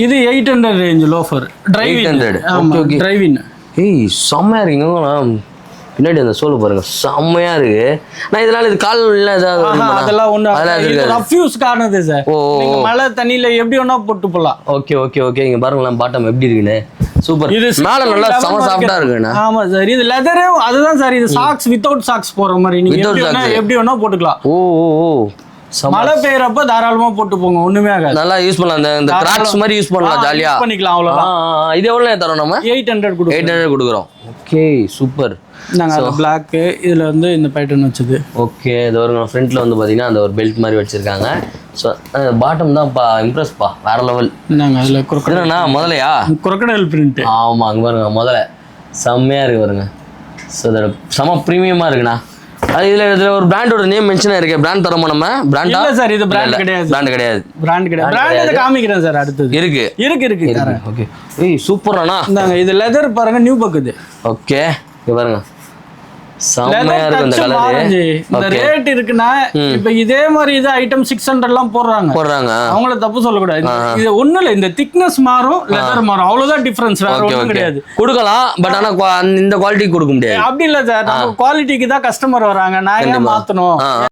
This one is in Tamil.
இது 800 ரேஞ்ச் லோஃபர் டிரைவிங். 800 டிரைவிங். ஏய் செம்மையா இருக்குங்க. பின்னாடி அந்த சோல் பாருங்க செம்மையா இருக்கு. நான் இதனால இது கால் இல்ல அதெல்லாம் ஒண்ணு ரஃப் யூஸ் காரணது சார். நீங்க மழை தண்ணியில எப்படி வேணா போட்டு போலாம். Okay okay okay. இங்க பாருங்களேன் பாட்டம் எப்படி இருக்குன்னு. சூப்பர். இது மேல நல்லா செம சாஃப்ட்டா இருக்குண்ணா. ஆமா சார். இது லெதரே அதுதான் சார். இது சாக்ஸ் வித்தவுட் சாக்ஸ் போற மாதிரி நீங்க எப்படி வேணா போட்டுக்கலாம். ஓ ஓ ஓ. மழை பெய்யறப்ப தாராளமா போட்டு போங்க. ஒண்ணுமே ஆகாது. நல்லா யூஸ் பண்ணலாம். இந்த கிராக்ஸ் மாதிரி யூஸ் பண்ணலாம். ஜாலியா பண்ணிக்கலாம். அவ்வளவுதான். இது எவ்வளவு தரோம் நம்ம? 800 கொடுக்குறோம். 800 கொடுக்குறோம். Okay super. நாங்க பிளாக் இதுல வந்து இந்த பேட்டர்ன் வச்சது. ஓகே. இது ஒரு ஃப்ரண்ட்ல வந்து பாத்தீங்கன்னா அந்த ஒரு பெல்ட் மாதிரி வச்சிருக்காங்க. ஸோ பாட்டம் தான் இம்ப்ரெஸ்ப்பா வேற லெவல். நாங்க அதுல என்னன்னா முதலையா crocodile print. ஆமா அங்க பாருங்க முதல்ல செம்மையா இருக்கு பாருங்க. ஸோ இதோட செம ப்ரீமியமா இருக்குண்ணா. அது இதுல ஒரு பிராண்டோட நேம் மென்ஷன் இருக்கு. பிராண்ட் தரமா நம்ம பிராண்டா? இல்ல சார் இது பிராண்ட் கிடையாது. பிராண்ட் கிடையாது. பிராண்ட் காமிக்கிறேன் சார். அடுத்து இருக்கு. ஓகே. ஏய் சூப்பரானா. இந்தாங்க இது லெதர் பாருங்க நியூ பக் இது. ஓகே இங்க பாருங்க செம்மையா இருக்கு இந்த கலர். இந்த ரேட் இருக்குன்னா இப்ப இதே மாதிரி இது ஐட்டம் 600 எல்லாம் போடுறாங்க. அவங்கள தப்பு சொல்லக்கூடாது. இது ஒண்ணு இல்ல. இந்த திக்னஸ் மாறும் லெதர் மாறும். அவ்வளவுதான் டிஃபரன்ஸ். வேற ஒண்ணும் கிடையாது. கொடுக்கலாம் பட் ஆனா இந்த குவாலிட்டி கொடுக்க முடியாது. அப்படி இல்ல சார். நம்ம குவாலிட்டிக்கு தான் கஸ்டமர் வராங்க. நான் ஏன் மாத்தணும்?